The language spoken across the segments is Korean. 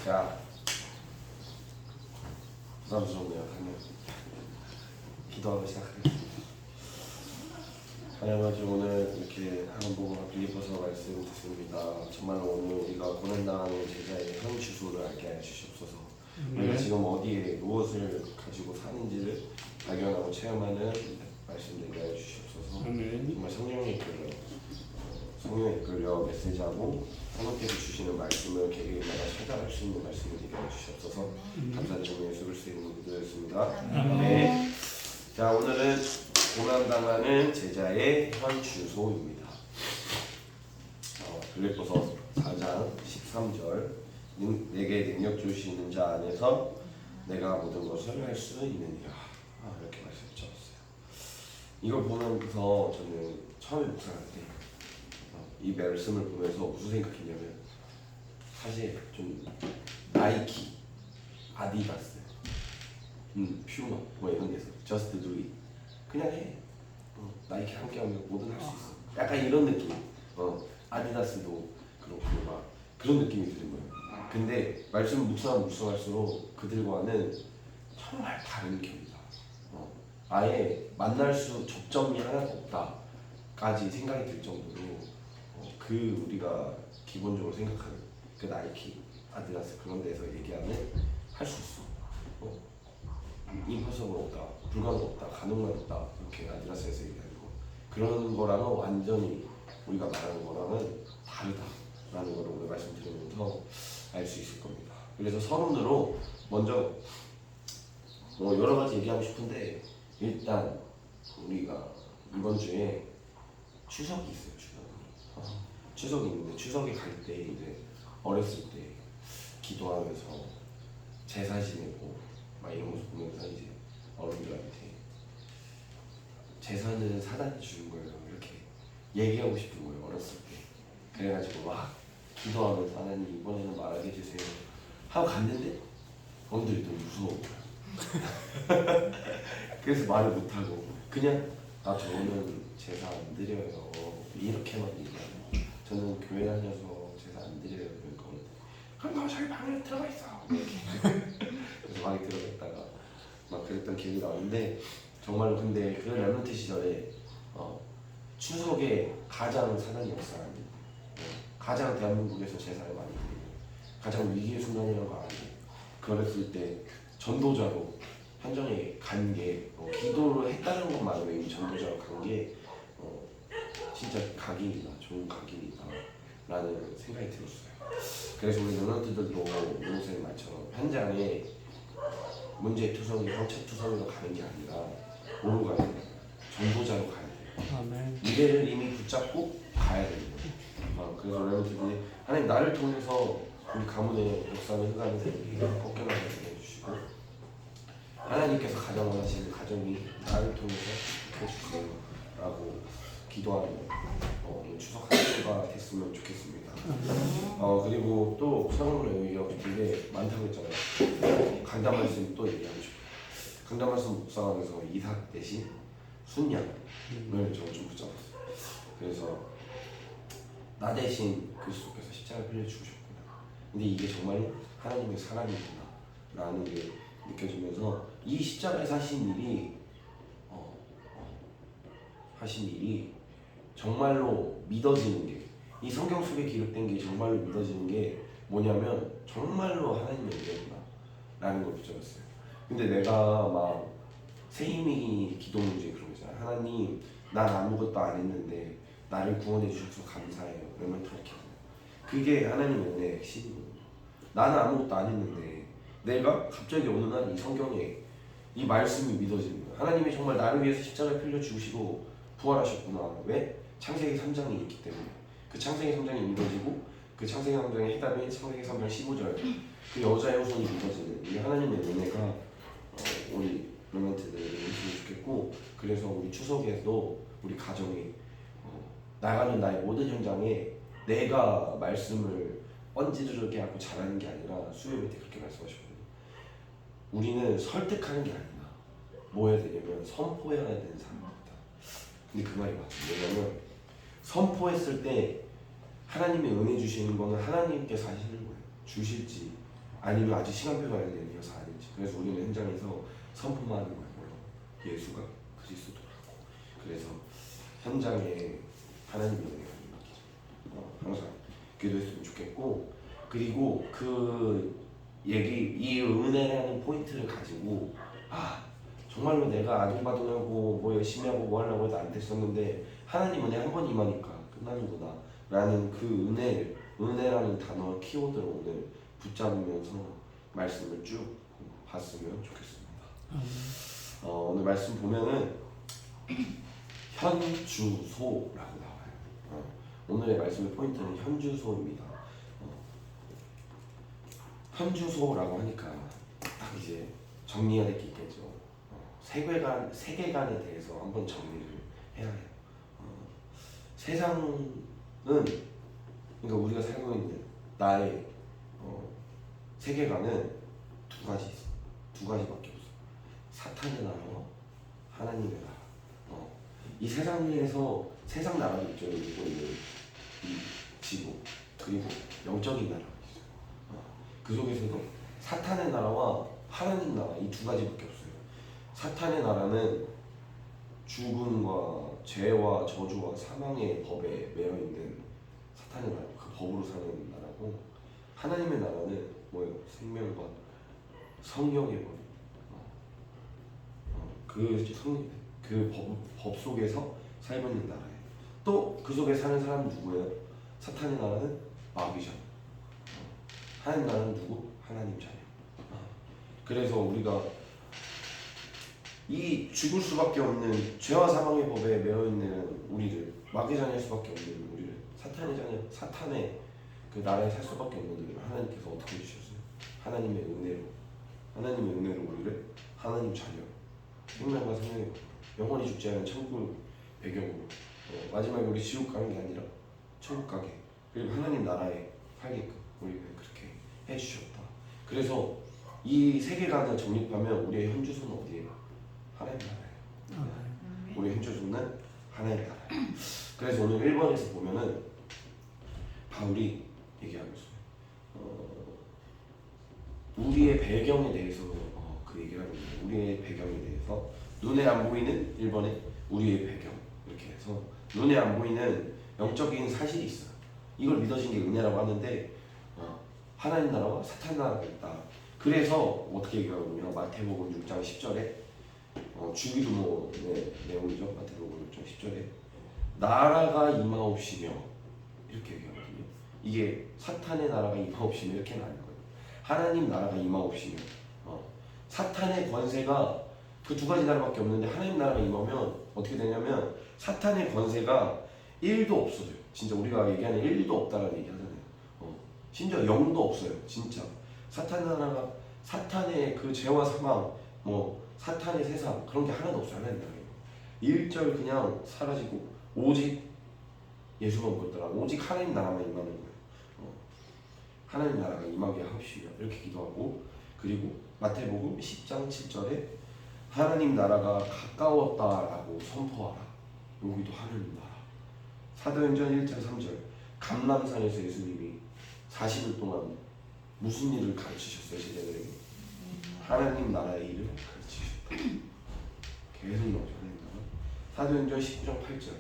자, 부담스럽네요. 하면 기도하고 시작하겠습니다. 하나님 아버지, 오늘 이렇게 하는 부분을 빌립보서 말씀 듣습니다. 정말 오늘 우리가 고난당하는 제자의 현 주소를 알게 하여 주시옵소서. 우리가 지금 어디에 무엇을 가지고 사는지를 발견하고 체험하는 말씀 되게 하여 주시옵소서. 정말 성령에 이끌려 메시지하고 하나님께서 주시는 말씀을 개개인마다 찾아갈 수 있는 말씀을 되게 하여 주시옵소서. 감사드리며 예수 그리스도의 이름으로 기도드렸습니다. 네. 자, 오늘은 고난당하는 제자의 현 주소입니다. 빌립보서 4장 13절 내게 능력 주시는 자 안에서 내가 모든 것을 할 수 있느니라. 이렇게 말씀을 적었어요. 이걸 보면서 저는 처음에 묵상할 때 이 말씀을 보면서 무슨 생각했냐면, 사실 좀 나이키, 아디다스, 퓨마 뭐 이런 데서 just do it, 그냥 해. 나이키 함께하면 뭐든 할 수 있어. 약간 이런 느낌. 아디다스도 그렇고 막 그런 느낌이 드는 거예요. 근데 말씀 묵상할수록 그들과는 정말 다른 길이다. 아예 만날 수 접점이 하나도 없다까지 생각이 들 정도로 그 우리가 기본적으로 생각하는 그 나이키, 아디다스 그런 데서 얘기하는 할 수 있어. 임파서블 없다, 불가능 없다, 가능만 없다, 이렇게 아디다스에서 얘기하는 거, 그런 거랑은 완전히 우리가 말하는 거랑은 다르다라는 걸 오늘 말씀드리면서 알 수 있을 겁니다. 그래서 서론으로 먼저 여러 가지 얘기하고 싶은데, 일단 우리가 이번 주에 추석이 있어요. 추석이 있는데, 추석에 갈 때 이제 어렸을 때 기도하면서 제사 지내고 막 이런 모습 보면서 이제 어른들한테 제사는 사단이 주는 거예요, 이렇게 얘기하고 싶은 거예요, 어렸을 때. 그래가지고 막 기도하면서 하나님 이번에는 말하게 해주세요 하고 갔는데 어른들이 너무 무서워. 그래서 말을 못하고 그냥 저는 제사 안 드려요 이렇게만 얘기하고, 저는 교회 다녀서 제사 안 드려요. 그럼 너 저기 방에 들어가 있어. 그래서 방에 들어갔다가 막 그랬던 기억이 나는데, 정말로 근데 그 랩런트 시절에 추석에 가장 사단이 역사하는, 가장 대한민국에서 제사를 많이 드리고 가장 위기의 순간이라는 거 알고, 그랬을 때 전도자로 현장에 간 게 기도를 했다는 것만으로 이미 전도자로 간 게 진짜 각인이다, 좋은 각인이다 라는 생각이 들었어요. 그래서 우리 랩런트들도 용사님 말처럼 현장에 문제투성이, 형체투성이로 가는 게 아니라 뭐로 가야 돼요? 전도자로 가야 돼요. 아멘. 미래를 이미 붙잡고 가야 되는 거예요. 그래서 랩런트들이 하나님 나를 통해서 우리 가문의 역사는 흐가는 세력이 꺾여나가게 해주시고, 하나님께서 가장 원하시는 가정이 나를 통해서 해주세요 라고 기도하는 추석 한 주가 됐으면 좋겠습니다. 그리고 또 서론으로 얘기하고 싶은 게 많다고 했잖아요. 강단 말씀 또 얘기하고 싶어요. 강단 말씀 묵상하면서 이삭 대신 순양을 저는 좀 붙잡았어요. 그래서 나 대신 그리스도께서 십자가를 흘려주셨구나, 근데 이게 정말 하나님의 사랑이구나 라는 게 느껴지면서 이 십자가에서 하신 일이 정말로 믿어지는 게, 이 성경 속에 기록된 게 정말로 믿어지는 게 뭐냐면 정말로 하나님의 은혜구나 라는 걸 붙잡았어요. 근데 내가 막 세이미 기도 문제 그런 거잖아요. 하나님 난 아무것도 안 했는데 나를 구원해 주셔서 감사해요, 그러면 그렇게 하는, 그게 하나님의 은혜의 핵심이거든요. 나는 아무것도 안 했는데 내가 갑자기 어느 날 이 성경에 이 말씀이 믿어지는 거야. 하나님이 정말 나를 위해서 십자가를 흘려 주시고 부활하셨구나. 왜? 창세기 3장이 있기 때문에. 그 창세기 3장이 믿어지고, 그 창세기 3장의 해답인 창세기 3장 15절 그 여자의 후손이 믿어지는 이 하나님의 은혜가 우리 랩런트들에게 있으면 좋겠고, 그래서 우리 추석에도 우리 가정이 나가는 나의 모든 현장에 내가 말씀을 뻔지르르게 하고 잘하는 게 아니라, 수요일 때 그렇게 말씀하셨거든요. 우리는 설득하는 게 아니라 뭐 해야 되냐면 선포해야 되는 사람입니다. 근데 그 말이 맞아요. 왜냐면 선포했을 때 하나님의 은혜 주시는 거는 하나님께서 하시는 거예요. 주실지 아니면 아직 시간표가 열리어서 아닌지. 그래서 우리는 현장에서 선포만 하는 거예요. 예수가 그리스도라고. 그래서 현장에 하나님의 은혜가 임하기를 항상 기도했으면 좋겠고, 그리고 그 이 은혜라는 포인트를 가지고 정말로 내가 아둥바둥하고 뭐 열심히 하고 뭐 하려고 해도 안 됐었는데 하나님 은혜 한 번 임하니까 끝나는구나 라는 그 은혜라는 단어 키워드를 오늘 붙잡으면서 말씀을 쭉 봤으면 좋겠습니다. 오늘 말씀 보면은 현주소라고 나와요. 오늘의 말씀의 포인트는 현주소입니다. 현주소라고 하니까 딱 이제 정리해야 될 게 있겠죠. 세계관에 대해서 한번 정리를 해야 해요. 세상은 그러니까 우리가 살고 있는 나의 세계관은 두 가지밖에 없어. 사탄의 나라와 하나님의 나라. 이 세상에서 세상 나라도 있죠. 그리고 있는 이 지구, 그리고 영적인 나라가 있어요. 그 속에서도 사탄의 나라와 하나님 나라, 이 두 가지밖에 없어요. 사탄의 나라는 죽음과 죄와 저주와 사망의 법에 매여 있는 사탄의 나라, 그 법으로 사는 나라고, 하나님의 나라는 뭐예요? 생명과 성령의 법. 법 속에서 살고 있는 나라예요. 또 그 속에 사는 사람은 누구예요? 사탄의 나라는 마귀죠. 하나님 나라는 누구? 하나님 자녀. 그래서 우리가 이 죽을 수밖에 없는 죄와 사망의 법에 매여 있는 우리를, 마귀 자녀일 수밖에 없는 우리를, 사탄의 자녀, 사탄의 그 나라에 살 수밖에 없는 우리를 하나님께서 어떻게 해주셨어요? 하나님의 은혜로 우리를 하나님 자녀, 생명과 생명의 영원히 죽지 않은 천국 배경으로 마지막에 우리 지옥 가는 게 아니라 천국 가게, 그리고 하나님 나라에 살게끔 우리를 그렇게 해주셨다. 그래서 이 세계관을 정립하면 우리의 현주소는 어디예요? 하나님 나라예요. 우리의 현주소는 하나님 나라예요. 그래서 오늘 1번에서 보면은 바울이 얘기하고 있어요. 우리의 배경에 대해서 그 얘기를 하고 있어요. 우리의 배경에 대해서 눈에 안 보이는 1번에 우리의 배경, 이렇게 해서 눈에 안 보이는 영적인 사실이 있어요. 이걸 믿어진 게 은혜라고 하는데 하나님 나라와 사탄 나라가 있다. 그래서 어떻게 얘기하냐면 마태복음 6장 10절에 주기도모의 내용이죠. 마태복음 6장 10절에 나라가 임하옵시며 이렇게 얘기하거든요. 이게 사탄의 나라가 임하옵시며 이렇게는 아닌 거예요. 하나님 나라가 임하옵시며 사탄의 권세가 그 두 가지 나라밖에 없는데 하나님 나라가 임하면 어떻게 되냐면 사탄의 권세가 1도 없어져요. 진짜 우리가 얘기하는 1도 없다라는 얘기 하잖아요. 심지어 0도 없어요. 진짜 사탄 나라가, 사탄의 그 죄와 사망, 사탄의 세상, 그런 게 하나도 없어요. 하나님 나라에 일절 그냥 사라지고 오직 예수만 보였더라. 오직 하나님 나라만 임하는 거예요. 하나님 나라가 임하게 하옵시며 이렇게 기도하고, 그리고 마태복음 10장 7절에 하나님 나라가 가까웠다라고 선포하라. 여기도 하나님 나라. 사도행전 1장 3절 감람산에서 예수님이 40일 동안 무슨 일을 가르치셨어요? 제자들에게 하나님 나라의 일을 가르치셨다. 계속 나오죠. 하나님 나라. 사도행전 19장 8절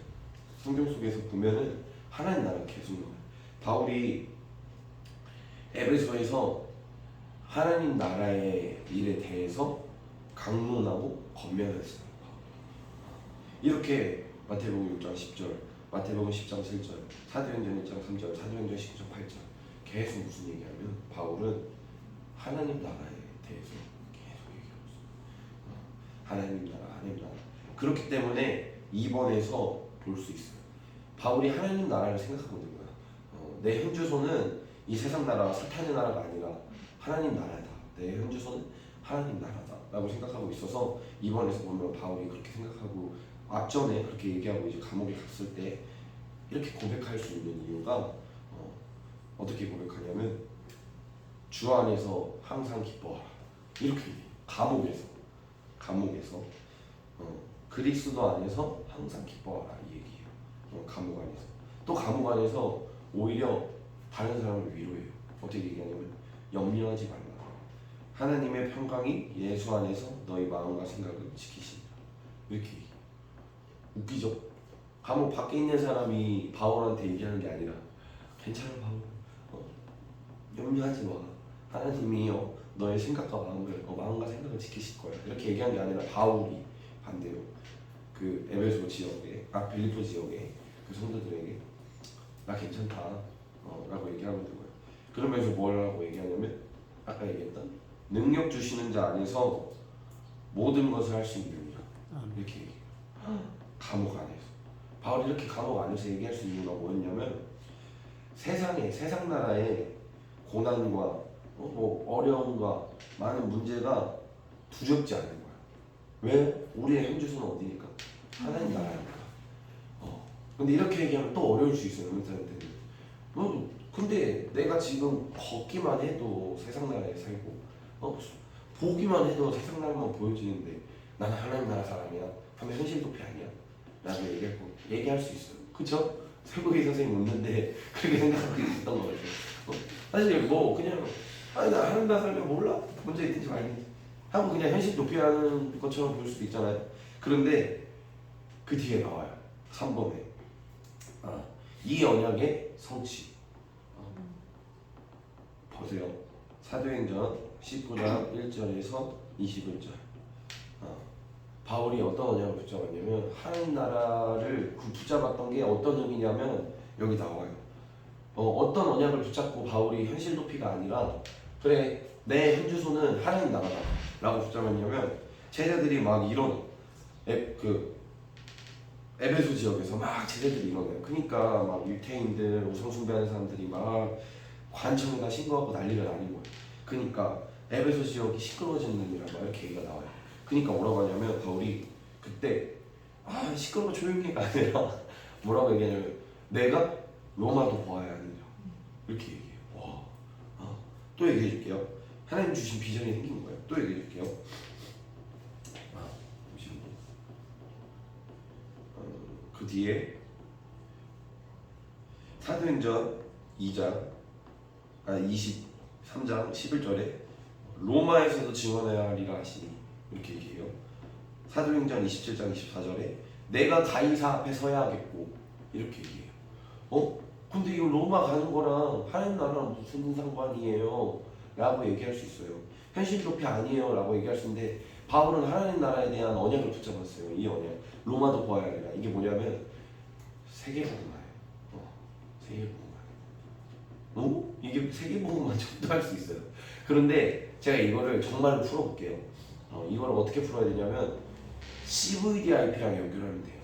성경 속에서 보면은 하나님 나라 계속 나와요. 바울이 에베소에서 하나님 나라의 일에 대해서 강론하고 권면했어요. 이렇게 마태복음 6장 10절, 마태복음 10장 7절, 사도행전 1장 3절, 사도행전 19장 8절 계속 무슨 얘기하면 바울은 하나님 나라에 대해서 계속 얘기하고 있어요. 하나님 나라. 그렇기 때문에 2번에서 볼 수 있어요. 바울이 하나님 나라를 생각하고 있는 거야. 내 현주소는 이 세상 나라, 사탄의 나라가 아니라 하나님 나라다. 내 현주소는 하나님 나라다 라고 생각하고 있어서 2번에서 보면 바울이 그렇게 생각하고 앞전에 그렇게 얘기하고 이제 감옥에 갔을 때 이렇게 고백할 수 있는 이유가 어떻게 고백하냐면 주 안에서 항상 기뻐하라. 이렇게 감옥에서 그리스도 안에서 항상 기뻐하라 이 얘기예요. 감옥 안에서. 또 감옥 안에서 오히려 다른 사람을 위로해요. 어떻게 얘기하냐면 염려하지 말라. 하나님의 평강이 예수 안에서 너희 마음과 생각을 지키시니라. 이렇게 얘기해요. 웃기죠? 감옥 밖에 있는 사람이 바울한테 얘기하는 게 아니라 괜찮아 바울, 염려하지 마. 하나님이요 너의 생각과 마음과 생각을 지키실 거야. 이렇게 얘기한 게 아니라 바울이 반대로 그 에베소 지역에 빌립보 지역에 그 성도들에게 나 괜찮다 라고 얘기하는 거예요. 그러면서 뭐라고 얘기하냐면 아까 얘기했던 능력 주시는 자 안에서 모든 것을 할 수 있느니라. 이렇게 얘기해요. 감옥 안에서 바울이 이렇게 감옥 안에서 얘기할 수 있는 이유가 뭐였냐면 세상 나라의 고난과 어려움과 많은 문제가 두렵지 않은 거야. 왜? 우리의 현주소는 어디니까? 하나님 나라니까. 근데 이렇게 얘기하면 또 어려울 수 있어요. 은사한테는. 근데 내가 지금 걷기만 해도 세상 나라에 살고 보기만 해도 세상 나라만 보여지는데 나는 하나님 나라 사람이야. 하면 현실 도피 아니야? 라고 얘기할 수 있어요. 그쵸? 세국의 선생님 웃는데 그렇게 생각하고 있었던 거 같아요. 사실 뭐 그냥 아니 나 하나님 나라 사람이 몰라? 문제 있든지 말든지 하고 그냥 현실 도피하는 것처럼 보일 수도 있잖아요. 그런데 그 뒤에 나와요. 3번에 이 언약의 성취. 보세요. 사도행전 19장 1절에서 21절. 바울이 어떤 언약을 붙잡았냐면 하나님 나라를 붙잡았던 게 어떤 의미냐면 여기 나와요. 어떤 언약을 붙잡고 바울이 현실 도피가 아니라 그래 내 현주소는 하나님 나라다 라고 붙잡았냐면 제자들이 막 이런 에베소 지역에서 막 제자들이 일어나요. 그러니까 막 유태인들 우상 숭배하는 사람들이 막 관청에다 신고하고 난리가 나는 거예요. 그러니까 에베소 지역이 시끄러워지느니라 막 이렇게 얘기가 나와요. 그러니까 뭐라고 하냐면 바울이 그때 시끄러워 조용히 해가 아니라 뭐라고 얘기하냐면 내가 로마도 보아야 하느니라 이렇게 얘기해요. 와. 또 얘기해 줄게요. 하나님 주신 비전이 생긴 거예요. 또 얘기해 줄게요. 그 뒤에 사도행전 2장 23장 11절에 로마에서도 증언해야 하리라 하시니 이렇게 얘기해요. 사도행전 27장 24절에 내가 가이사 앞에 서야 하겠고 이렇게 얘기해요. 근데 이거 로마 가는 거랑 하나님 나라랑 무슨 상관이에요? 라고 얘기할 수 있어요. 현실 도피 아니에요 라고 얘기할 수 있는데 바울은 하나님 나라에 대한 언약을 붙잡았어요. 이 언약 로마도 보아야 하리라. 이게 뭐냐면 세계복음화예요. 세계복음화. 이게 세계복음화 전도할 수 있어요. 그런데 제가 이거를 정말로 풀어볼게요. 이걸 어떻게 풀어야 되냐면 CVDIP랑 연결하면 돼요.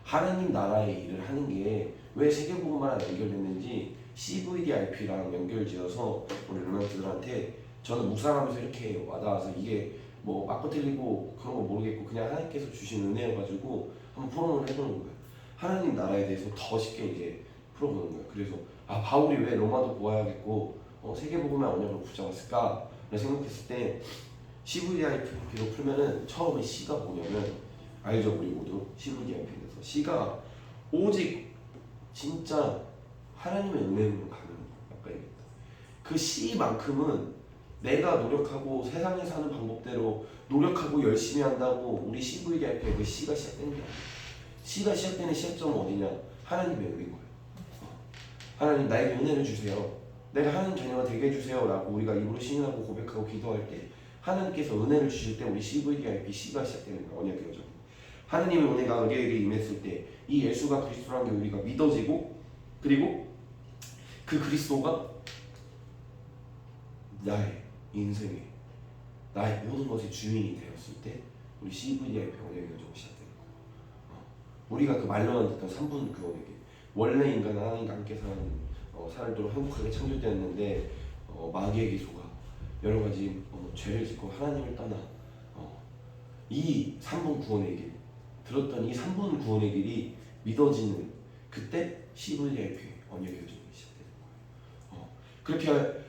하나님 나라의 일을 하는 게 왜 세계복음화랑 연결됐는지 CVDIP랑 연결지어서 우리 르멘트들한테 저는 묵상하면서 이렇게 와닿아서 이게 뭐 맞고 틀리고 그런 거 모르겠고 그냥 하나님께서 주신 은혜여가지고 한번 풀어보는 해보는 거예요. 하나님 나라에 대해서 더 쉽게 이제 풀어보는 거예요. 그래서 바울이 왜 로마도 보아야겠고 세계복음화 언약을 붙잡았을까 생각했을 때 CVDIP로 풀면은 처음에 C가 뭐냐면 알죠? 우리 모두 CVDIP에서 C가 오직 진짜 하나님의 은혜로 가는 아까 얘기했다. 그 C만큼은 내가 노력하고 세상에 사는 방법대로 노력하고 열심히 한다고 우리 CVDIP의 그 C가 시작되는 게 아니에요. C가 시작되는 시작점은 어디냐? 하나님의 은혜인 거예요. 하나님 나에게 은혜를 주세요. 내가 하나님 자녀가 되게 해주세요 라고 우리가 입으로 신인하고 고백하고 기도할 때 하나님께서 은혜를 주실 때 우리 CVDIP C가 시작되는 거예요. 언약의 여정. 하나님의 은혜가 우리에게 임했을 때 이 예수가 그리스도라는 게 우리가 믿어지고 그리고 그 그리스도가 나의 인생에 나의 모든 것의 주인이 되었을 때 우리 CVDIP 언약의 여정이 시작되는 거예요. 우리가 그 말로만 듣던 3분 그 언약이 원래 인간은 하나님과 함께 사는 살도록 행복하게 창조되었는데 마귀의 기소가 여러 가지 죄를 짓고 하나님을 떠나 이 3분 구원의 길 들었던 이 3분 구원의 길이 믿어지는 그때 CVDIP 언약의 여정이 시작되는 거예요. 그렇게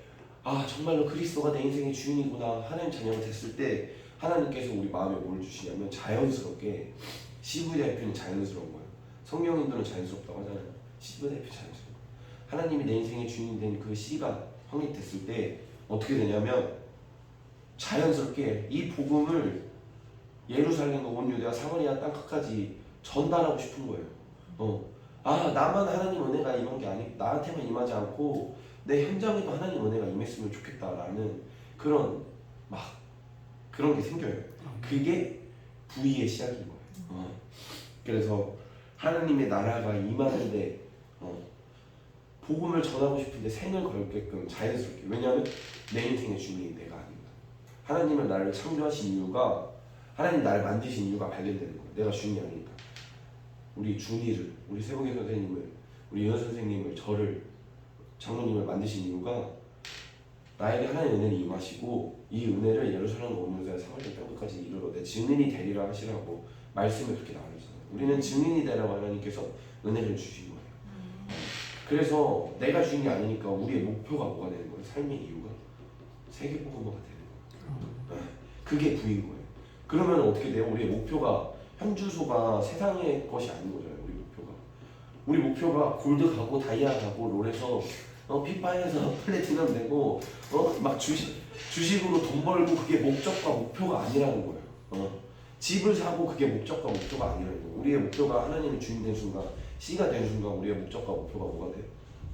정말로 그리스도가 내 인생의 주인이구나 하나님 자녀가 됐을 때 하나님께서 우리 마음에 뭘 주시냐면 자연스럽게 CVDIP는 자연스러운 거예요. 성령인들은 자연스럽다고 하잖아요. CVDIP 자연스러운 거예요. 하나님이 내 인생의 주인이 된 그 C가 확립됐을 때 어떻게 되냐면 자연스럽게 이 복음을 예루살렘과 온 유대와 사마리아 땅끝까지 전달하고 싶은 거예요. 나만 하나님 은혜가 임한 게 아니, 나한테만 임하지 않고 내 현장에도 하나님 은혜가 임했으면 좋겠다라는 그런 그런 게 생겨요. 그게 부의의 시작인 거예요. 그래서 하나님의 나라가 임하는데 복음을 전하고 싶은데 생을 걸게끔 자연스럽게, 왜냐하면 내 인생의 주인이 내가 아닌가. 하나님은 나를 창조하신 이유가, 하나님 나를 만드신 이유가 발견되는 거예요. 내가 주인이 아니니까. 우리 준이를, 우리 세봉의 선생님을, 우리 윤 선생님을, 저를, 장로님을 만드신 이유가 나에게 하나님의 은혜를 임하시고 이 은혜를 예루살렘 온 유대와 사마리아 땅끝까지 이르러 내 증인이 되리라 하시라고 말씀에 그렇게 나와 있잖아요. 우리는 증인이 되라고 하나님께서 은혜를 주신 거예요. 그래서 내가 주인이 아니니까 우리의 목표가 뭐가 되는 거예요? 삶의 이유가 세계복음화가 되는 거예요. 그게 부인 거예요. 그러면 어떻게 돼요? 우리의 목표가, 현주소가 세상의 것이 아닌 거잖아요. 우리 목표가 골드 가고 다이아 가고 롤에서 피파에서 플래티넘 되고 막 주식으로 돈 벌고, 그게 목적과 목표가 아니라는 거예요. 집을 사고 그게 목적과 목표가 아니라는 거예요. 우리의 목표가 하나님의 주인 된 순간, 씨가 된 순간 우리의 목적과 목표가 뭐가 돼요?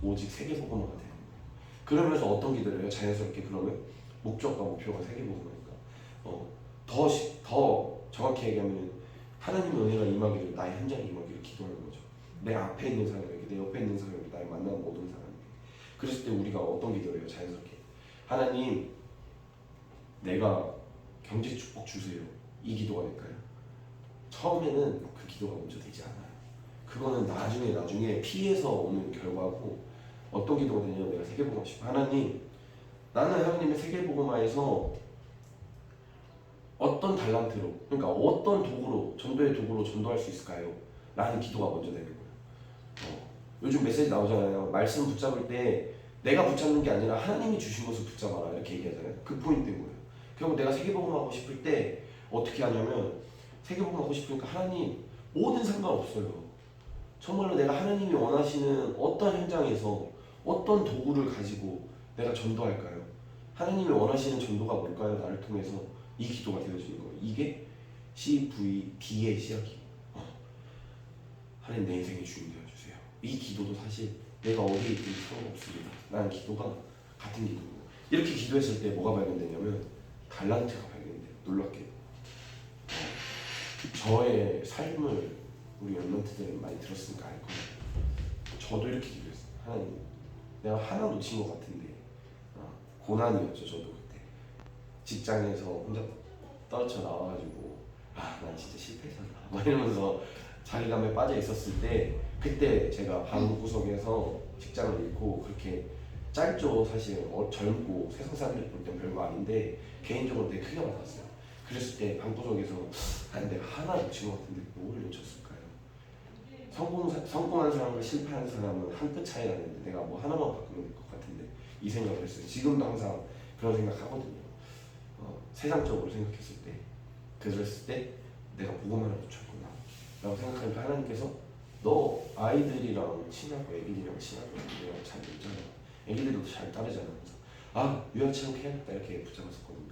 오직 세계복음화가 되는 거예요. 그러면서 어떤 기도를 해요? 자연스럽게. 그러면 목적과 목표가 세계복음화니까 더 정확히 얘기하면 하나님의 은혜가 임하기를, 나의 현장에 임하기를 기도하는 거죠. 내 앞에 있는 사람에게, 내 옆에 있는 사람에게, 나의 만나는 모든 사람에게. 그랬을 때 우리가 어떤 기도를 해요? 자연스럽게 하나님, 내가 경제 축복 주세요. 이 기도가 될까요? 처음에는 그 기도가 먼저 되지 않아요. 그거는 나중에 피해서 오는 결과고, 어떤 기도가 되냐면, 내가 세계복음화 싶어. 하나님, 나는 하나님의 세계복음화에서 어떤 달란트로, 그러니까 어떤 도구로, 전도의 도구로 전도할 수 있을까요? 라는 기도가 먼저 되는 거예요. 요즘 메시지 나오잖아요. 말씀 붙잡을 때 내가 붙잡는 게 아니라 하나님이 주신 것을 붙잡아라, 이렇게 얘기하잖아요. 그 포인트인 거예요. 결국 내가 세계복음 하고 싶을 때 어떻게 하냐면, 세계복음 하고 싶으니까 하나님, 뭐든 상관없어요. 정말로 내가 하나님이 원하시는 어떤 현장에서 어떤 도구를 가지고 내가 전도할까요? 하나님이 원하시는 전도가 뭘까요? 나를 통해서. 이 기도가 되어지는 거예요. 이게 CVD의 시작이에요. 하나님, 내 인생의 주인 되어주세요. 이 기도도 사실 내가 어디에 있든지 상관없습니다 라는 기도가 같은 기도예요. 이렇게 기도했을 때 뭐가 발견되냐면 달란트가 발견돼요. 놀랍게. 저의 삶을 우리 연멘트들은 많이 들었으니까 알 거예요. 저도 이렇게 기도했어요. 하나님, 내가 하나 놓친 것 같은데, 고난이었죠. 저도 그때 직장에서 혼자 떨어져 나와가지고 난 진짜 실패했었나 막 이러면서 자괴감에 빠져 있었을 때, 그때 제가 방구석에서 직장을 잃고, 그렇게 짧죠. 사실 젊고 세상 사람들이 볼 땐 별거 아닌데 개인적으로 되게 크게 받았어요. 그랬을 때 방구석에서 내가 하나 놓친 것 같은데 뭘 놓쳤을까요? 성공한 사람과 실패한 사람은 한 끗 차이 나는데 내가 뭐 하나만 바꾸면 될 것 같은데, 이 생각을 했어요. 지금도 항상 그런 생각 하거든요. 세상적으로 생각했을 때, 그랬을 때 내가 복음 하나 놓쳤구나 라고 생각하니까 하나님께서, 너 아이들이랑 친하고 애기들이랑 친하고 애기들이랑 잘 놀잖아, 애기들도 잘 따르잖아. 그래서 유아체험 해야겠다 이렇게 붙잡았었거든요.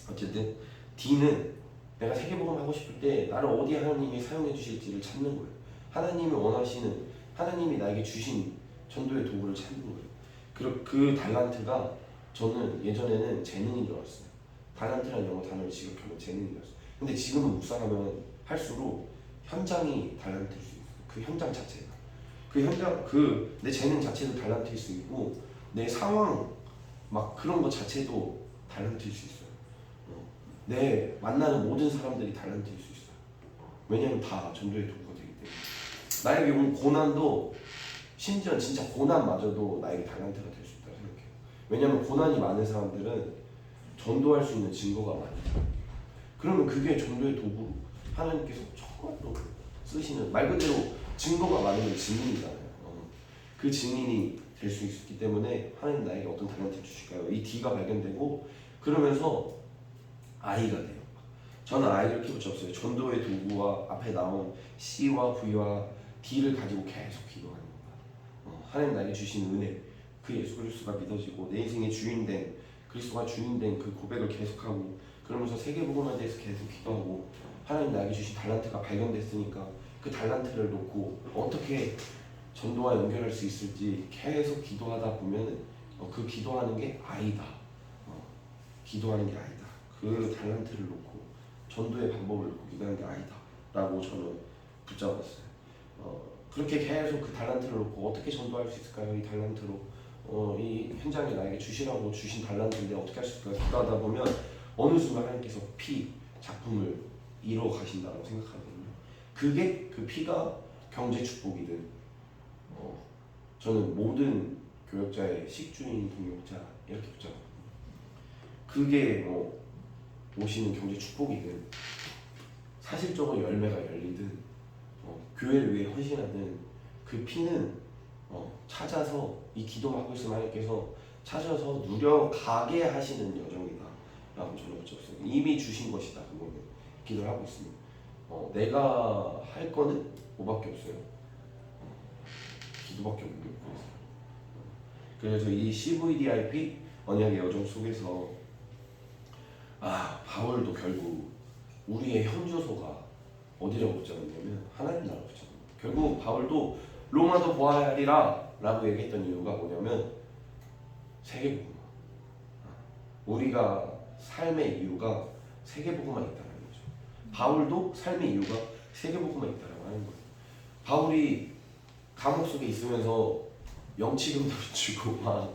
어쨌든 D는 내가 세계복음 하고 싶을 때 나를 어디 하나님이 사용해 주실지를 찾는 거예요. 하나님이 원하시는, 하나님이 나에게 주신 전도의 도구를 찾는 거예요. 그리고 그 달란트가, 저는 예전에는 재능인 줄 알았어요. 달란트라는 영어 단어를 지급하면 재능인 줄 알았어요. 근데 지금은 묵상하면 할수록 현장이 달란트일 수 있어요. 그 현장 자체가, 그 현장, 내 재능 자체도 달란트일 수 있고, 내 상황 막 그런 거 자체도 달란트일 수 있어요. 내 만나는 모든 사람들이 달란트일 수 있어요. 왜냐면 다 전도의 도구가 되기 때문에. 나에게 온 고난도, 심지어 진짜 고난마저도 나에게 달란트가 될 수 있다고 생각해요. 왜냐면 고난이 많은 사람들은 전도할 수 있는 증거가 많아요. 그러면 그게 전도의 도구로 하나님께서 정말로 쓰시는, 말 그대로 증거가 많으면 증인이잖아요. 그 증인이 될 수 있기 때문에 하나님 나에게 어떤 달란트를 주실까요? 이 D가 발견되고, 그러면서 I가 돼요. 저는 I를 이렇게 붙였어요. 전도의 도구와 앞에 나온 C와 V와 D를 가지고 계속 기도하는 겁니다. 하나님 나에게 주신 은혜, 그 예수 그리스도가 믿어지고 내 인생의 주인 된 그리스도가 주인된 그 고백을 계속하고 그러면서 세계복음화에 대해서 계속 기도하고 하나님 나에게 주신 달란트가 발견됐으니까 그 달란트를 놓고 어떻게 전도와 연결할 수 있을지 계속 기도하다 보면 그 기도하는 게 아니다. 기도하는 게 아니다. 그 달란트를 놓고 전도의 방법을 놓고 기도하는 게 아니다 라고 저는 붙잡았어요. 그렇게 계속 그 달란트를 놓고 어떻게 전도할 수 있을까요? 이 달란트로 이 현장에 나에게 주시라고 주신 달란트인데 어떻게 할 수 있을까요? 기도하다 보면 어느 순간 하나님께서 피 작품을 이루어 가신다고 생각하거든요. 그게 그 피가 경제 축복이든 저는 모든 교역자의 식주인 동역자 이렇게 붙잡거든요. 그게 뭐 오시는 경제 축복이든 사실적으로 열매가 열리든 교회를 위해 헌신하든 그 피는 찾아서 이 기도하고 있으면 하나님께서 찾아서 누려가게 하시는 여정이다 라고 저는 붙잡았어요. 이미 주신 것이다. 그거는 기도를 하고 있습니다. 내가 할 거는 뭐밖에 없어요. 기도밖에 없는 거예요. 그래서 이 CVDIP 언약의 여정 속에서 바울도 결국 우리의 현주소가 어디라고 붙잡았냐면 하나님 나라로 붙잡은 거예요. 결국 바울도 로마도 보아야 하리라 라고 얘기했던 이유가 뭐냐면 세계복음화. 우리가 삶의 이유가 세계복음화에 있다는 거죠. 바울도 삶의 이유가 세계복음화에 있다라고 하는 거예요. 바울이 감옥 속에 있으면서 영치금도 주고 막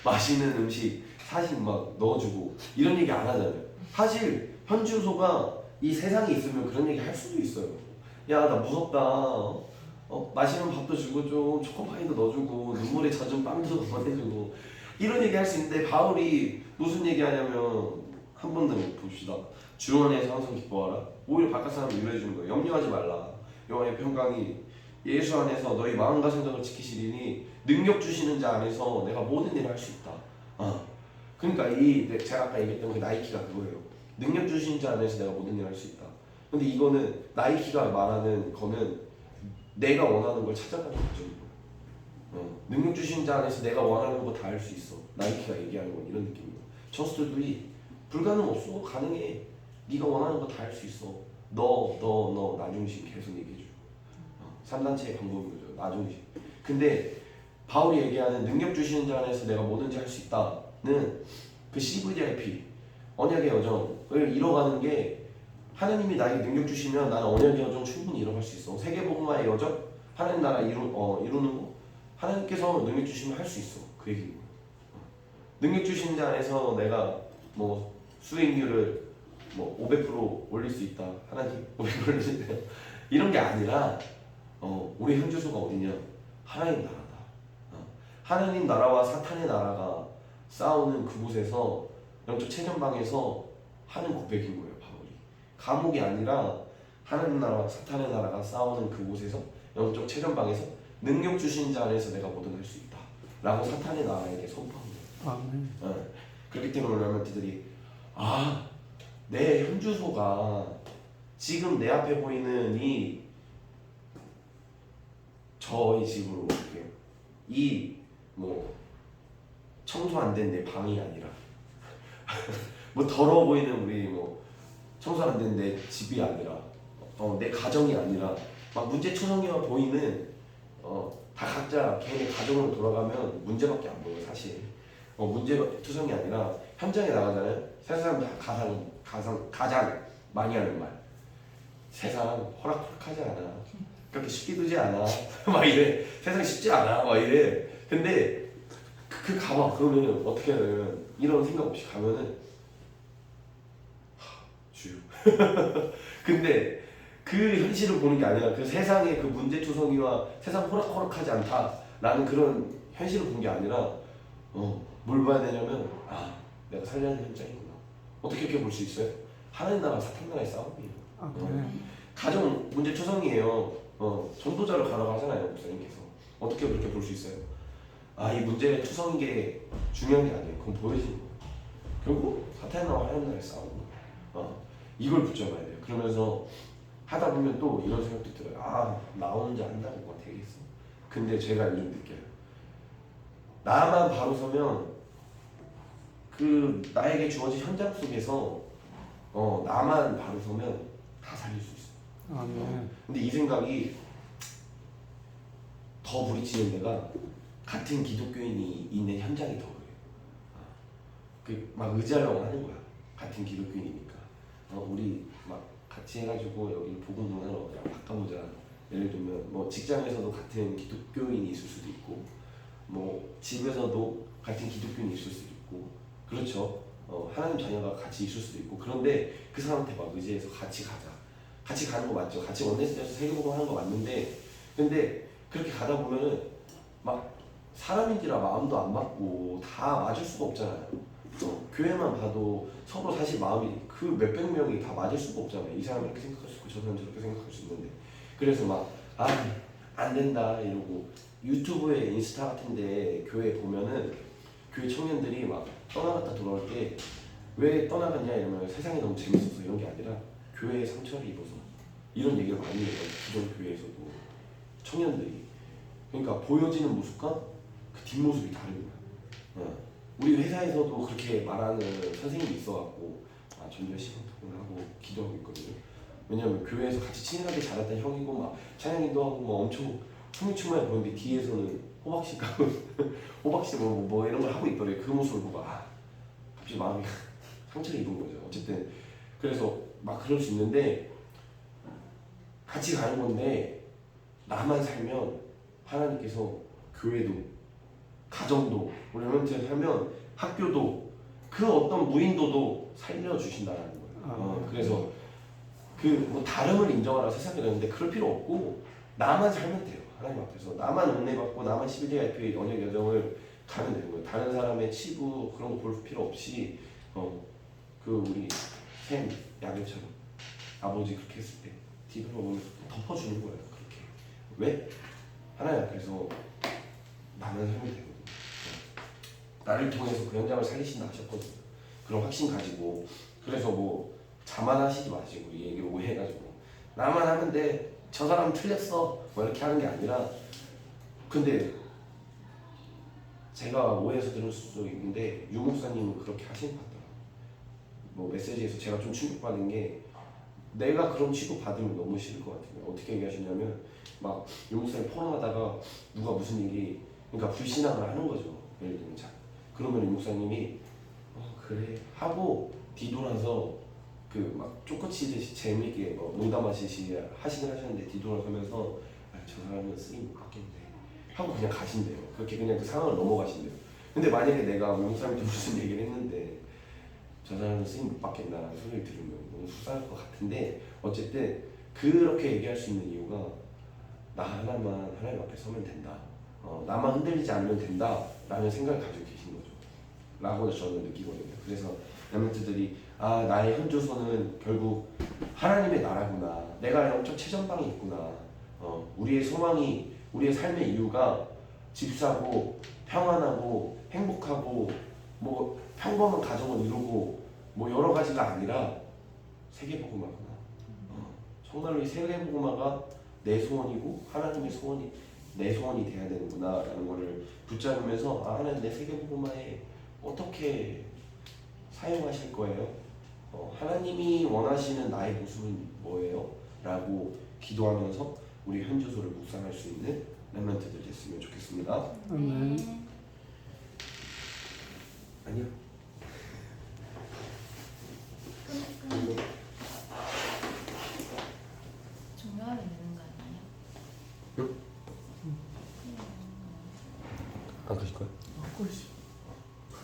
맛있는 음식 사실 막 넣어주고 이런 얘기 안 하잖아요. 사실 현주소가 이 세상에 있으면 그런 얘기 할 수도 있어요. 야, 나 무섭다. 맛있는 밥도 주고 좀 초코파이도 넣어주고 눈물에 젖은 빵도 보내주고 이런 얘기 할 수 있는데 바울이 무슨 얘기 하냐면 한 번 더 봅시다. 주 안에서 항상 기뻐하라. 오히려 바깥 사람을 위로해주는 거예요. 염려하지 말라. 요한의 평강이 예수 안에서 너희 마음과 생각을 지키시리니 능력 주시는 자 안에서 내가 모든 일을 할 수 있다. 그러니까 제가 아까 얘기했던 그 나이키가 그거예요. 능력 주신 자 안에서 내가 모든 일을 할 수 있다. 근데 이거는 나이키가 말하는 거는 내가 원하는 걸 찾아가는 거죠. 능력 주신 자 안에서 내가 원하는 거 다 할 수 있어. 나이키가 얘기하는 건 이런 느낌이에요. 저스트도이 불가능 없어. 가능해. 네가 원하는 거 다 할 수 있어. 너 나중심 계속 얘기해줘. 3단체의 방법인 거죠. 나중심. 근데 바울이 얘기하는 능력 주시는 자 안에서 내가 뭐든지 할 수 있다는 그 CVDIP 언약의 여정을 이뤄가는 게 하나님이 나에게 능력 주시면 나는 언약의 여정 충분히 이뤄갈 수 있어. 세계복음화의 여정 하나님 나라 이루는 거 하나님께서 능력 주시면 할 수 있어. 그 얘기인 거예요. 능력 주신 자 안에서 내가 뭐 수익률을 뭐 500% 올릴 수 있다. 하나님 500% 올릴 수 있다. 이런 게 아니라 우리 현주소가 어디냐? 하나님 나라다. 하나님 나라와 사탄의 나라가 싸우는 그곳에서 영적 최전방에서 하는 고백인 거예요. 바울이 감옥이 아니라 하나님 나라와 사탄의 나라가 싸우는 그곳에서 영적 최전방에서 능력 주신 자 안에서 내가 뭐든 할 수 있다 라고 사탄의 나라에게 선포한 거예요. 그렇기 때문에 렘넌트들이 내 현주소가 지금 내 앞에 보이는 저희 집으로 이렇게 뭐 청소 안 된 내 방이 아니라 뭐 더러워 보이는 우리 뭐 청소 안 된 내 집이 아니라 내 가정이 아니라 막 문제투성이가 보이는 다 각자 개인의 가정으로 돌아가면 문제밖에 안 보여요. 사실 문제투성이 아니라 현장에 나가잖아요. 세상 가장 많이 하는 말 세상 호락호락하지 않아. 그렇게 쉽게 두지 않아. 막 이래. 세상이 쉽지 않아. 막 이래. 근데 가봐. 그러면 어떻게 하냐면 이런 생각 없이 가면은 주요. 근데 그 현실을 보는 게 아니라 그 세상의 그 문제투성이와 세상 호락호락하지 않다라는 그런 현실을 본 게 아니라 뭘 봐야 되냐면 내가 살려야 하는 현장이구나. 어떻게 이렇게 볼 수 있어요? 하나님 나라 사탄 나라의 싸움이에요. 가정 문제투성이에요. 전도자를 가라고 하잖아요. 목사님께서. 어떻게 그렇게 볼 수 있어요? 이 문제의 투성인 게 중요한 게 아니에요. 그건 보여지는 거예요. 결국 사탄 나라와 하나님 나라의 싸움. 이걸 붙잡아야 돼요. 그러면서 하다 보면 또 이런 생각도 들어요. 나 혼자 한다는 거 되겠어. 근데 제가 요즘 느껴요. 나만 바로 서면 그 나에게 주어진 현장 속에서 나만 바로 서면 다 살릴 수 있어. 아멘. 근데 이 생각이 더 부딪히는 데가 같은 기독교인이 있는 현장이 더 그래요. 막 의지하려고 하는 거야. 같은 기독교인이니까. 우리 막 같이 해가지고 여기 복음 문화로 바꿔보자. 예를 들면 뭐 직장에서도 같은 기독교인이 있을 수도 있고, 뭐 집에서도 같은 기독교인이 있을 수도 있고, 그렇죠. 하나님 자녀가 같이 있을 수도 있고, 그런데 그 사람한테 막 의지해서 같이 가자. 같이 가는 거 맞죠. 같이 원내스에서 세계복음 하는 거 맞는데, 근데 그렇게 가다 보면은 막 사람인지라 마음도 안 맞고 다 맞을 수가 없잖아요. 교회만 봐도 서로 사실 마음이 그 몇백 명이 다 맞을 수가 없잖아요. 이 사람 이렇게 생각할 수 있고 저 사람 저렇게 생각할 수 있는데, 그래서 막 안 된다 이러고 유튜브에 인스타 같은데 교회 보면은 교회 청년들이 막 떠나갔다 돌아올 때 왜 떠나갔냐 이러면 세상이 너무 재밌어서 이런 게 아니라 교회에 상처를 입어서, 이런 얘기를 많이 해요. 기존 교회에서도 청년들이. 그러니까 보여지는 모습과 그 뒷모습이 다른 거야. 우리 회사에서도 그렇게 말하는 선생님이 있어갖고 전 열심히 하고 기도하고 있거든요. 왜냐면 교회에서 같이 친하게 자랐던 형이고 막 찬양이도 하고 뭐 엄청 흥미충만해 보이는데 뒤에서는 호박씨 가고 호박씨 뭐 이런 걸 하고 있더래. 그 모습을 보고 갑자기 마음이 상처를 입은 거죠. 어쨌든 그래서 막 그럴 수 있는데 같이 가는 건데, 나만 살면 하나님께서 교회도 가정도 우리 멘트에 살면 학교도 그 어떤 무인도도 살려주신다는 거예요. 그래서 그 뭐 다름을 인정하라 세상에 그러는데 그럴 필요 없고 나만 살면 돼요. 하나님 앞에서 나만 은혜 받고 나만 11대 대표의 언약 여정을 가면 되는 거예요. 다른 사람의 치부 그런 거 볼 필요 없이 그 우리 샘 야곱처럼 아버지 그렇게 했을 때 뒤돌아보면서 덮어주는 거예요. 그렇게. 왜? 하나님 앞에서 나만 살면 되거든요. 나를 통해서 그 현장을 살리신다 하셨거든요. 그런 확신 가지고. 그래서 뭐 자만하시지 마시고 이 얘기를 오해해가지고 나만 하면 돼, 저 사람 틀렸어 뭐 이렇게 하는 게 아니라, 근데 제가 오해해서 들을 수도 있는데 유 목사님은 그렇게 하시는 것 같더라고요. 뭐 메시지에서 제가 좀 충격받은 게, 내가 그런 취급 받으면 너무 싫을 것 같아요. 어떻게 얘기하시냐면 막 유 목사님 포럼하다가 누가 무슨 얘기, 그러니까 불신앙을 하는 거죠. 예를 들면 그러면 유 목사님이 그래 하고 뒤돌아서 그 막 쪼꼬치듯이 재미있게 뭐 농담하시긴 하셨는데 뒤돌아서면서 저 사람은 쓰임 못 받겠네 하고 그냥 가신대요. 그렇게 그냥 그 상황을 넘어가신대요. 근데 만약에 내가 유 목사님한테 무슨 얘기를 했는데 저 사람은 쓰임 못 받겠다라는 소리를 들으면 너무 속상할 것 같은데, 어쨌든 그렇게 얘기할 수 있는 이유가 나 하나만 하나님 앞에 서면 된다, 나만 흔들리지 않으면 된다 라는 생각을 가지고 계신 거죠 라고 저는 느끼거든요. 그래서 렘넌트들이 나의 현주소는 결국 하나님의 나라구나, 내가 엄청 최전방에 있구나, 우리의 소망이, 우리의 삶의 이유가 집사고 평안하고 행복하고 뭐 평범한 가정을 이루고 뭐 여러 가지가 아니라 세계복음화구나. 정말로 이 세계복음화가 내 소원이고 하나님의 소원이 내 소원이 돼야 되는구나 라는 거를 붙잡으면서 하나님 내 세계복음화에 어떻게 사용하실 거예요? 하나님이 원하시는 나의 모습은 뭐예요? 라고 기도하면서 우리 현주소를 묵상할 수 있는 렘넌트들 됐으면 좋겠습니다. 아멘. 아니요. 종료하면 되는 거 아니에요? 응? 안 가실 거예요? 꼴씨.